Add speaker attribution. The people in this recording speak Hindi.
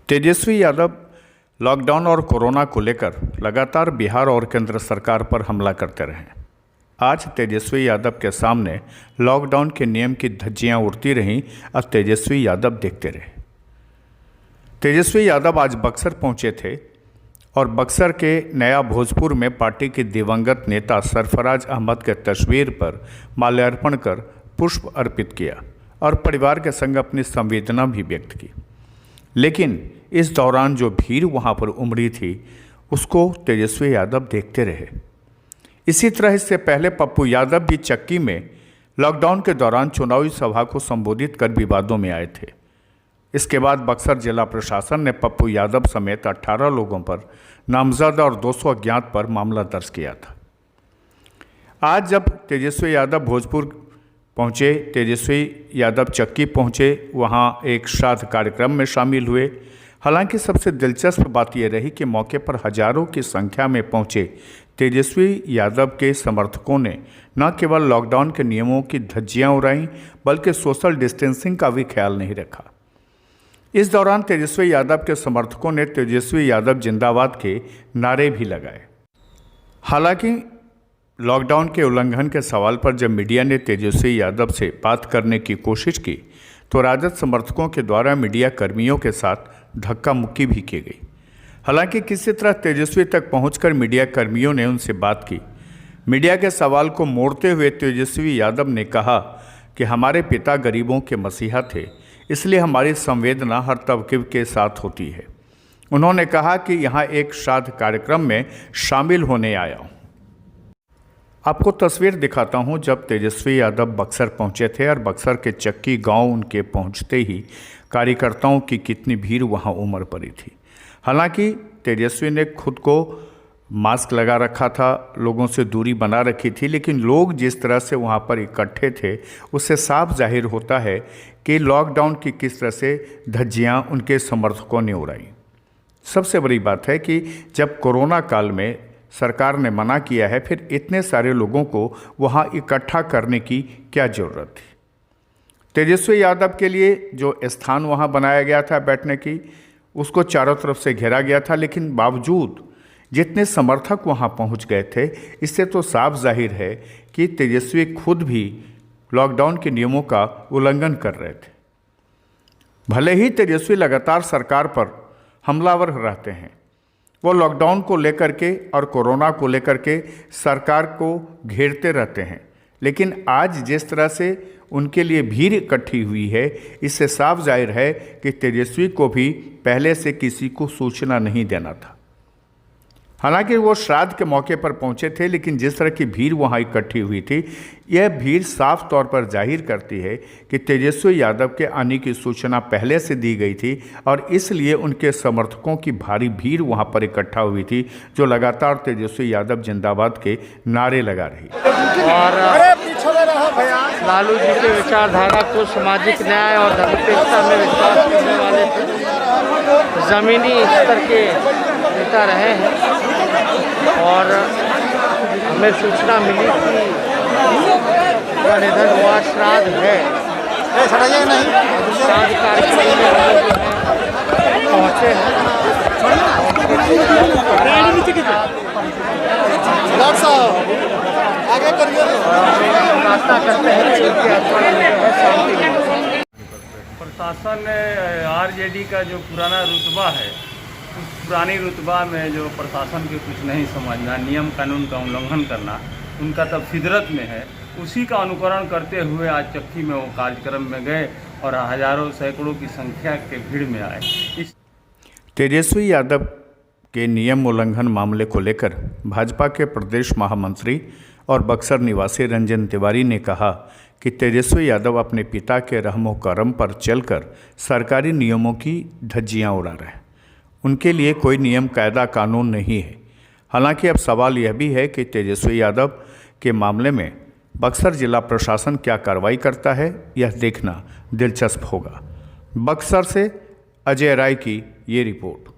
Speaker 1: तेजस्वी यादव लॉकडाउन और कोरोना को लेकर लगातार बिहार और केंद्र सरकार पर हमला करते रहे। आज तेजस्वी यादव के सामने लॉकडाउन के नियम की धज्जियां उड़ती रहीं। अब तेजस्वी यादव देखते रहे। तेजस्वी यादव आज बक्सर पहुंचे थे और बक्सर के नया भोजपुर में पार्टी के दिवंगत नेता सरफराज अहमद के तस्वीर पर माल्यार्पण कर पुष्प अर्पित किया और परिवार के संग अपनी संवेदना भी व्यक्त की। लेकिन इस दौरान जो भीड़ वहां पर उमड़ी थी उसको तेजस्वी यादव देखते रहे। इसी तरह इससे पहले पप्पू यादव भी चक्की में लॉकडाउन के दौरान चुनावी सभा को संबोधित कर विवादों में आए थे। इसके बाद बक्सर जिला प्रशासन ने पप्पू यादव समेत 18 लोगों पर नामजद और 200 अज्ञात पर मामला दर्ज किया था। आज जब तेजस्वी यादव भोजपुर पहुंचे, तेजस्वी यादव चक्की पहुंचे, वहां एक श्राद्ध कार्यक्रम में शामिल हुए। हालांकि सबसे दिलचस्प बात यह रही कि मौके पर हजारों की संख्या में पहुंचे तेजस्वी यादव के समर्थकों ने न केवल लॉकडाउन के नियमों की धज्जियां उड़ाईं बल्कि सोशल डिस्टेंसिंग का भी ख्याल नहीं रखा। इस दौरान तेजस्वी यादव के समर्थकों ने तेजस्वी यादव जिंदाबाद के नारे भी लगाए। हालांकि लॉकडाउन के उल्लंघन के सवाल पर जब मीडिया ने तेजस्वी यादव से बात करने की कोशिश की तो राजद समर्थकों के द्वारा मीडिया कर्मियों के साथ धक्का मुक्की भी की गई। हालांकि किसी तरह तेजस्वी तक पहुंचकर मीडिया कर्मियों ने उनसे बात की। मीडिया के सवाल को मोड़ते हुए तेजस्वी यादव ने कहा कि हमारे पिता गरीबों के मसीहा थे, इसलिए हमारी संवेदना हर तबके के साथ होती है। उन्होंने कहा कि यहाँ एक श्राद्ध कार्यक्रम में शामिल होने आया हूँ। आपको तस्वीर दिखाता हूं जब तेजस्वी यादव बक्सर पहुंचे थे और बक्सर के चक्की गांव उनके पहुंचते ही कार्यकर्ताओं की कितनी भीड़ वहां उमड़ पड़ी थी। हालांकि तेजस्वी ने खुद को मास्क लगा रखा था, लोगों से दूरी बना रखी थी, लेकिन लोग जिस तरह से वहां पर इकट्ठे थे उससे साफ जाहिर होता है कि लॉकडाउन की किस तरह से धज्जियां उनके समर्थकों ने उड़ाई। सबसे बड़ी बात है कि जब कोरोना काल में सरकार ने मना किया है, फिर इतने सारे लोगों को वहां इकट्ठा करने की क्या जरूरत थी। तेजस्वी यादव के लिए जो स्थान वहां बनाया गया था बैठने की, उसको चारों तरफ से घेरा गया था, लेकिन बावजूद जितने समर्थक वहां पहुंच गए थे, इससे तो साफ जाहिर है कि तेजस्वी खुद भी लॉकडाउन के नियमों का उल्लंघन कर रहे थे। भले ही तेजस्वी लगातार सरकार पर हमलावर रहते हैं, वो लॉकडाउन को लेकर के और कोरोना को लेकर के सरकार को घेरते रहते हैं, लेकिन आज जिस तरह से उनके लिए भीड़ इकट्ठी हुई है, इससे साफ जाहिर है कि तेजस्वी को भी पहले से किसी को सूचना नहीं देना था। हालांकि वो श्राद्ध के मौके पर पहुंचे थे, लेकिन जिस तरह की भीड़ वहां इकट्ठी हुई थी, यह भीड़ साफ तौर पर जाहिर करती है कि तेजस्वी यादव के आने की सूचना पहले से दी गई थी और इसलिए उनके समर्थकों की भारी भीड़ वहां पर इकट्ठा हुई थी, जो लगातार तेजस्वी यादव जिंदाबाद के नारे लगा रही।
Speaker 2: और लालू जी के विचारधारा को सामाजिक न्याय और धर्मनिरपेक्षता में विश्वास करने वाले जमीनी स्तर के नेता रहे हैं और हमें सूचना मिली कि उनका निधन हुआ। श्राद्ध है, श्राद्ध कार्यक्रम में पहुँचे हैं। प्रार्थना करते हैं कि उनके आत्मा में शांति मिले।
Speaker 3: प्रशासन ने आरजेडी का जो पुराना रुतबा है, उस पुरानी रुतबा में जो प्रशासन के कुछ नहीं समझना, नियम कानून का उल्लंघन करना, उनका तब फितरत में है। उसी का अनुकरण करते हुए आज चक्की में वो कार्यक्रम में गए और हजारों सैकड़ों की संख्या के भीड़ में आए।
Speaker 1: तेजस्वी यादव के नियम उल्लंघन मामले को लेकर भाजपा के प्रदेश महामंत्री और बक्सर निवासी रंजन तिवारी ने कहा कि तेजस्वी यादव अपने पिता के रहमो करम पर चलकर सरकारी नियमों की धज्जियां उड़ा रहे हैं। उनके लिए कोई नियम कायदा कानून नहीं है। हालांकि अब सवाल यह भी है कि तेजस्वी यादव के मामले में बक्सर जिला प्रशासन क्या कार्रवाई करता है, यह देखना दिलचस्प होगा। बक्सर से अजय राय की ये रिपोर्ट।